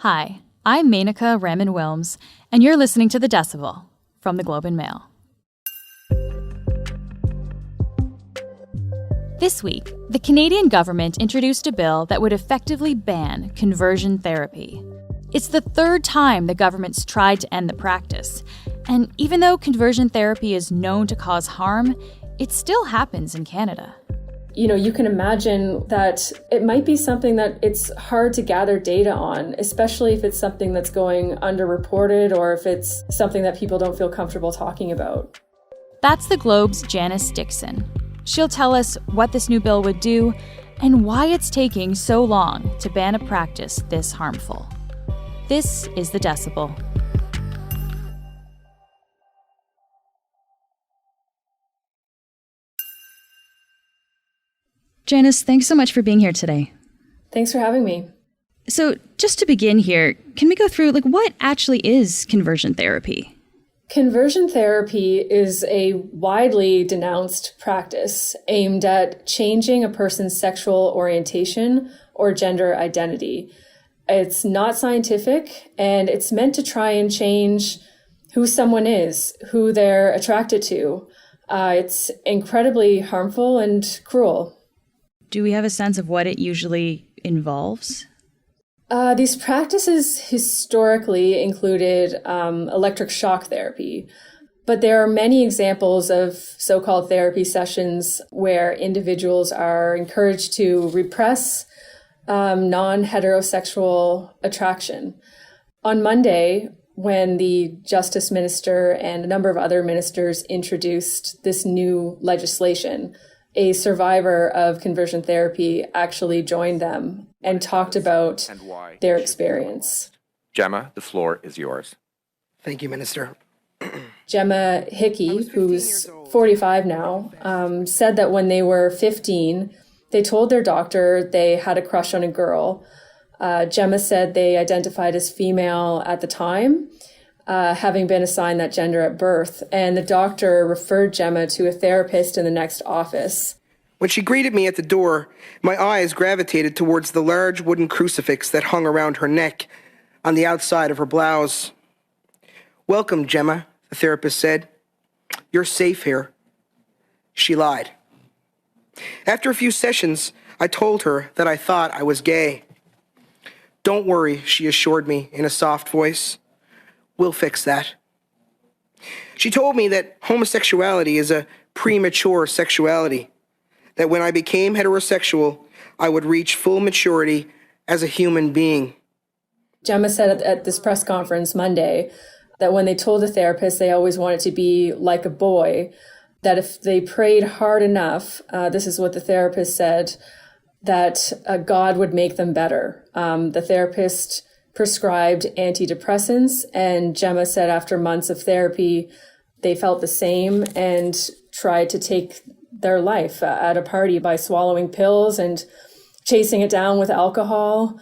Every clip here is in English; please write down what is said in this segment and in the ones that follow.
Hi, I'm Menaka Raman-Wilms, and you're listening to The Decibel from the Globe and Mail. This week, the Canadian government introduced a bill that would effectively ban conversion therapy. It's the third time the government's tried to end the practice, and even though conversion therapy is known to cause harm, it still happens in Canada. You can imagine that it might be something that it's hard to gather data on, especially if it's something that's going underreported or if it's something that people don't feel comfortable talking about. That's the Globe's Janice Dickson. She'll tell us what this new bill would do and why it's taking so long to ban a practice this harmful. This is The Decibel. Janice, thanks so much for being here today. Thanks for having me. So just to begin here, can we go through what actually is conversion therapy? Conversion therapy is a widely denounced practice aimed at changing a person's sexual orientation or gender identity. It's not scientific, and it's meant to try and change who someone is, who they're attracted to. It's incredibly harmful and cruel. Do we have a sense of what it usually involves? These practices historically included electric shock therapy, but there are many examples of so-called therapy sessions where individuals are encouraged to repress non-heterosexual attraction. On Monday, when the Justice Minister and a number of other ministers introduced this new legislation, a survivor of conversion therapy actually joined them and talked about their experience. Gemma, the floor is yours. Thank you, Minister. Gemma Hickey, who's 45 now, said that when they were 15, they told their doctor they had a crush on a girl. Gemma said they identified as female at the time, having been assigned that gender at birth, and the doctor referred Gemma to a therapist in the next office. When she greeted me at the door, my eyes gravitated towards the large wooden crucifix that hung around her neck on the outside of her blouse. "Welcome, Gemma," the therapist said. "You're safe here." She lied. After a few sessions, I told her that I thought I was gay. "Don't worry," she assured me in a soft voice. "We'll fix that." She told me that homosexuality is a premature sexuality, that when I became heterosexual, I would reach full maturity as a human being. Gemma said at this press conference Monday that when they told the therapist they always wanted to be like a boy, that if they prayed hard enough, this is what the therapist said, that God would make them better. The therapist prescribed antidepressants, and Gemma said after months of therapy, they felt the same and tried to take their life at a party by swallowing pills and chasing it down with alcohol,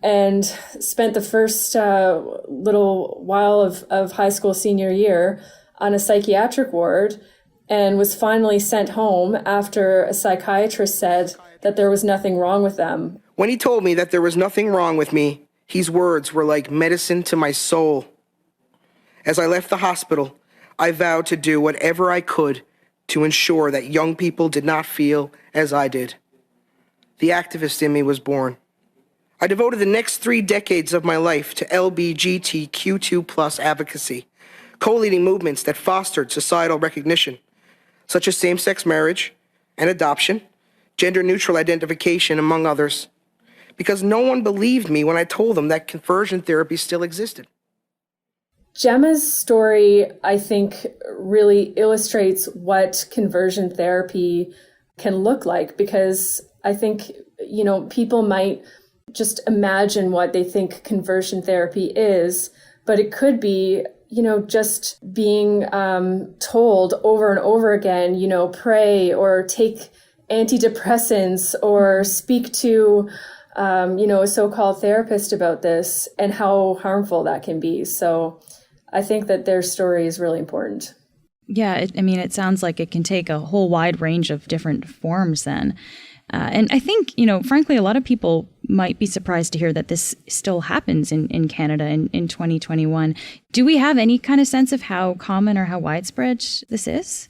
and spent the first little while of high school senior year on a psychiatric ward, and was finally sent home after a psychiatrist said that there was nothing wrong with them. When he told me that there was nothing wrong with me, his words were like medicine to my soul. As I left the hospital, I vowed to do whatever I could to ensure that young people did not feel as I did. The activist in me was born. I devoted the next 3 decades of my life to LGBTQ2+ advocacy, co-leading movements that fostered societal recognition, such as same-sex marriage and adoption, gender-neutral identification, among others, because no one believed me when I told them that conversion therapy still existed. Gemma's story, I think, really illustrates what conversion therapy can look like, because I think, people might just imagine what they think conversion therapy is, but it could be, just being told over and over again, pray or take antidepressants or speak to, a so-called therapist about this and how harmful that can be. So I think that their story is really important. Yeah, it sounds like it can take a whole wide range of different forms then. And I think, frankly, a lot of people might be surprised to hear that this still happens in Canada in 2021. Do we have any kind of sense of how common or how widespread this is?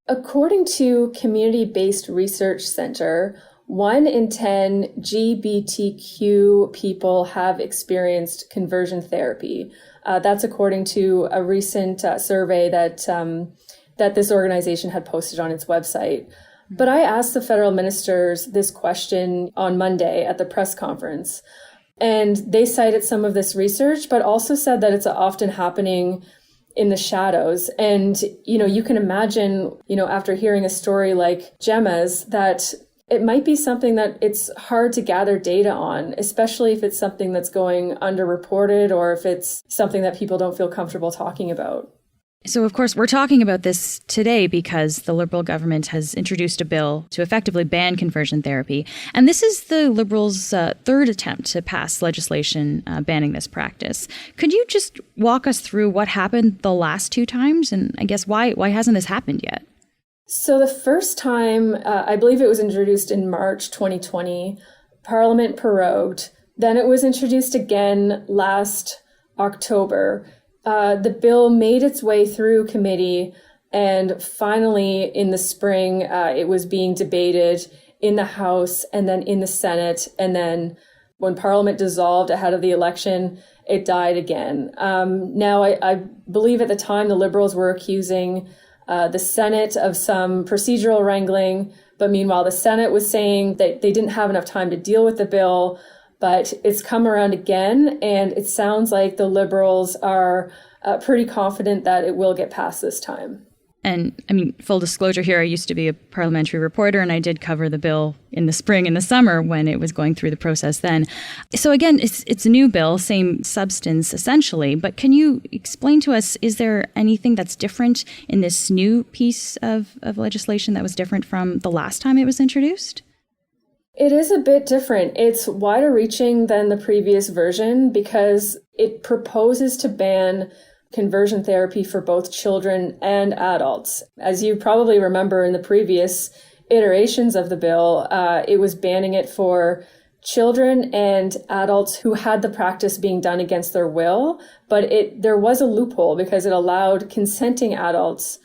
According to Community-Based Research Center, 1 in 10 GBTQ people have experienced conversion therapy. That's according to a recent survey that this organization had posted on its website. But I asked the federal ministers this question on Monday at the press conference, and they cited some of this research, but also said that it's often happening in the shadows. And, you can imagine, after hearing a story like Gemma's, that it might be something that it's hard to gather data on, especially if it's something that's going underreported or if it's something that people don't feel comfortable talking about. So, of course, we're talking about this today because the Liberal government has introduced a bill to effectively ban conversion therapy. And this is the Liberals' third attempt to pass legislation banning this practice. Could you just walk us through what happened the last 2 times? And I guess why hasn't this happened yet? So the first time, I believe it was introduced in March 2020, Parliament prorogued. Then it was introduced again last October. The bill made its way through committee, and finally in the spring, it was being debated in the House and then in the Senate. And then when Parliament dissolved ahead of the election, it died again. Now, I believe at the time the Liberals were accusing the Senate of some procedural wrangling, but meanwhile the Senate was saying that they didn't have enough time to deal with the bill. But it's come around again, and it sounds like the Liberals are pretty confident that it will get passed this time. And I mean, full disclosure here, I used to be a parliamentary reporter, and I did cover the bill in the spring and the summer when it was going through the process then. So again, it's a new bill, same substance essentially, but can you explain to us, is there anything that's different in this new piece of legislation that was different from the last time it was introduced? It is a bit different. It's wider reaching than the previous version because it proposes to ban conversion therapy for both children and adults. As you probably remember in the previous iterations of the bill, it was banning it for children and adults who had the practice being done against their will, but there was a loophole because it allowed consenting adults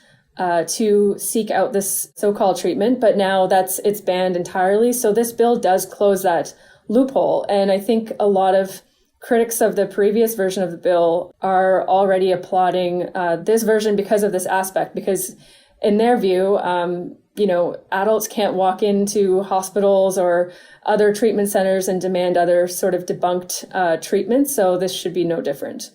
to seek out this so-called treatment, but now it's banned entirely. So this bill does close that loophole. And I think a lot of critics of the previous version of the bill are already applauding this version because of this aspect, because in their view, adults can't walk into hospitals or other treatment centers and demand other sort of debunked treatments. So this should be no different.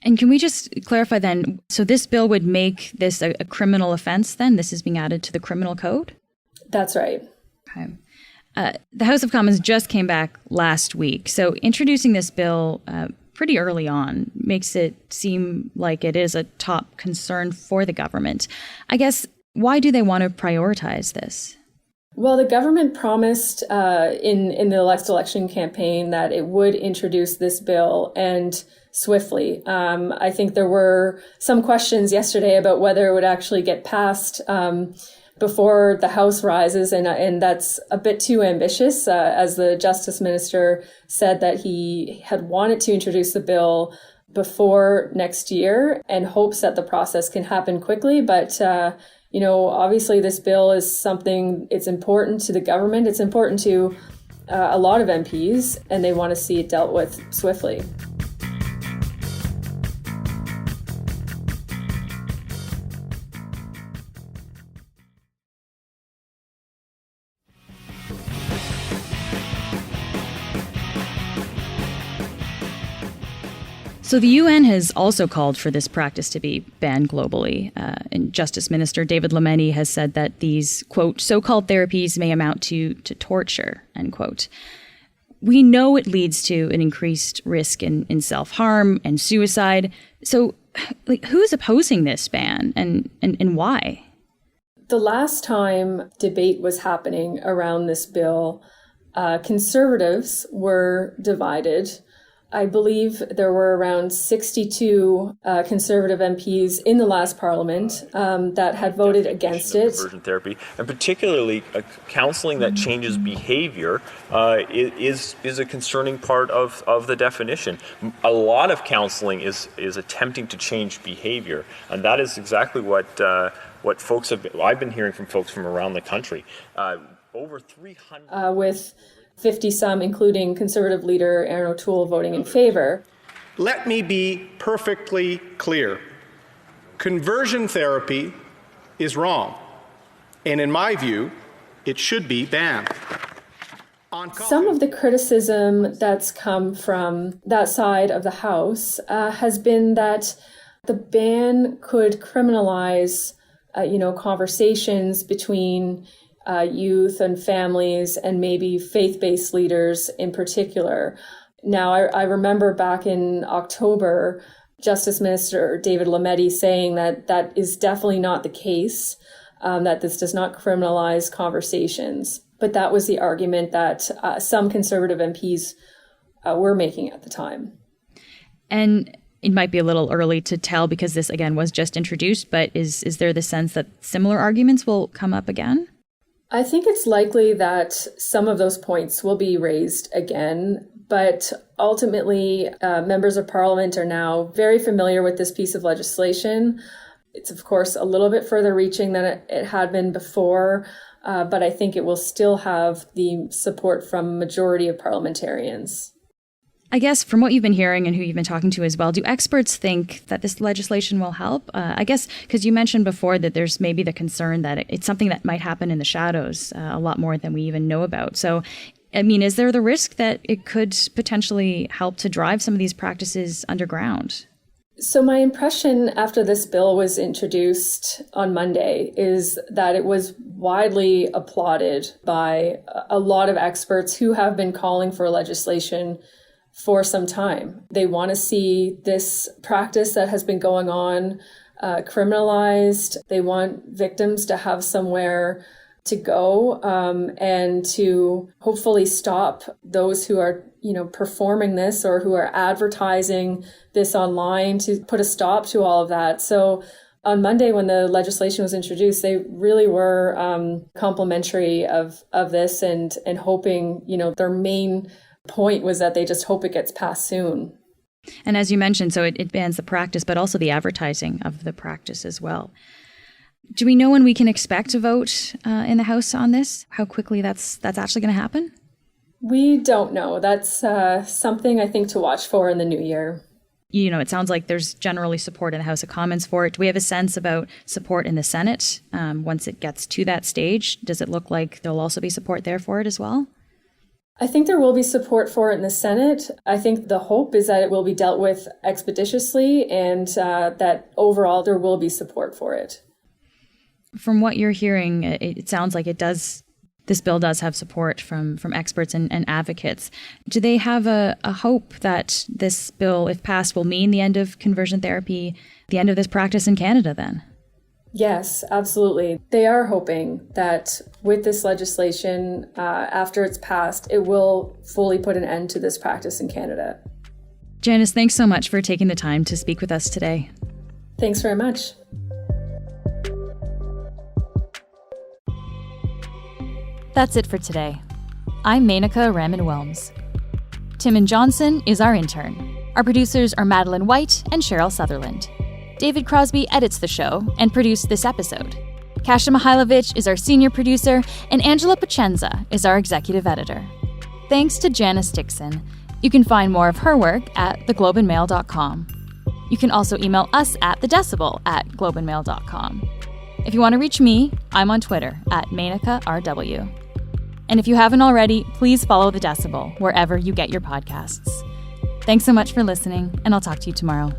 And can we just clarify then, so this bill would make this a criminal offense then? This is being added to the criminal code? That's right. Okay. The House of Commons just came back last week. So introducing this bill pretty early on makes it seem like it is a top concern for the government. I guess, why do they want to prioritize this? Well, the government promised in the last election campaign that it would introduce this bill, and swiftly. I think there were some questions yesterday about whether it would actually get passed before the House rises, and that's a bit too ambitious, as the Justice Minister said that he had wanted to introduce the bill before next year and hopes that the process can happen quickly. But obviously this bill is something, it's important to the government. It's important to a lot of MPs, and they want to see it dealt with swiftly. So the UN has also called for this practice to be banned globally. And Justice Minister David Lameni has said that these, quote, so-called therapies may amount to torture, end quote. We know it leads to an increased risk in self-harm and suicide. So who is opposing this ban and why? The last time debate was happening around this bill, conservatives were divided. I believe there were around 62 Conservative MPs in the last Parliament that had voted against it. Conversion therapy, and particularly counseling that changes behavior, is a concerning part of the definition. A lot of counseling is attempting to change behavior, and that is exactly what folks I've been hearing from folks from around the country. Over 300 with 50-some, including Conservative leader Aaron O'Toole, voting in favour. Let me be perfectly clear. Conversion therapy is wrong, and in my view, it should be banned. Some of the criticism that's come from that side of the House has been that the ban could criminalize, conversations between youth and families and maybe faith-based leaders in particular. Now, I remember back in October, Justice Minister David Lametti saying that is definitely not the case, that this does not criminalize conversations. But that was the argument that some Conservative MPs were making at the time. And it might be a little early to tell because this, again, was just introduced, but is there the sense that similar arguments will come up again? I think it's likely that some of those points will be raised again, but ultimately members of Parliament are now very familiar with this piece of legislation. It's, of course, a little bit further reaching than it had been before, but I think it will still have the support from a majority of parliamentarians. I guess from what you've been hearing and who you've been talking to as well, do experts think that this legislation will help? I guess because you mentioned before that there's maybe the concern that it's something that might happen in the shadows a lot more than we even know about. So, I mean, is there the risk that it could potentially help to drive some of these practices underground? So my impression after this bill was introduced on Monday is that it was widely applauded by a lot of experts who have been calling for legislation for some time. They want to see this practice that has been going on criminalized. They want victims to have somewhere to go and to hopefully stop those who are, performing this or who are advertising this online, to put a stop to all of that. So on Monday, when the legislation was introduced, they really were complimentary of this and hoping, their main point was that they just hope it gets passed soon. And as you mentioned, so it bans the practice, but also the advertising of the practice as well. Do we know when we can expect a vote in the House on this? How quickly that's actually going to happen? We don't know. That's something I think to watch for in the new year. It sounds like there's generally support in the House of Commons for it. Do we have a sense about support in the Senate once it gets to that stage? Does it look like there'll also be support there for it as well? I think there will be support for it in the Senate. I think the hope is that it will be dealt with expeditiously and that overall there will be support for it. From what you're hearing, it sounds like this bill does have support from experts and advocates. Do they have a hope that this bill, if passed, will mean the end of conversion therapy, the end of this practice in Canada then? Yes, absolutely. They are hoping that with this legislation, after it's passed, it will fully put an end to this practice in Canada. Janice, thanks so much for taking the time to speak with us today. Thanks very much. That's it for today. I'm Menaka Raman-Wilms. Timon Johnson is our intern. Our producers are Madeline White and Cheryl Sutherland. David Crosby edits the show and produced this episode. Kasia Mihailovich is our senior producer, and Angela Pacenza is our executive editor. Thanks to Janice Dickson. You can find more of her work at theglobeandmail.com. You can also email us at thedecibel@globeandmail.com. If you want to reach me, I'm on Twitter at MenakaRW. And if you haven't already, please follow The Decibel wherever you get your podcasts. Thanks so much for listening, and I'll talk to you tomorrow.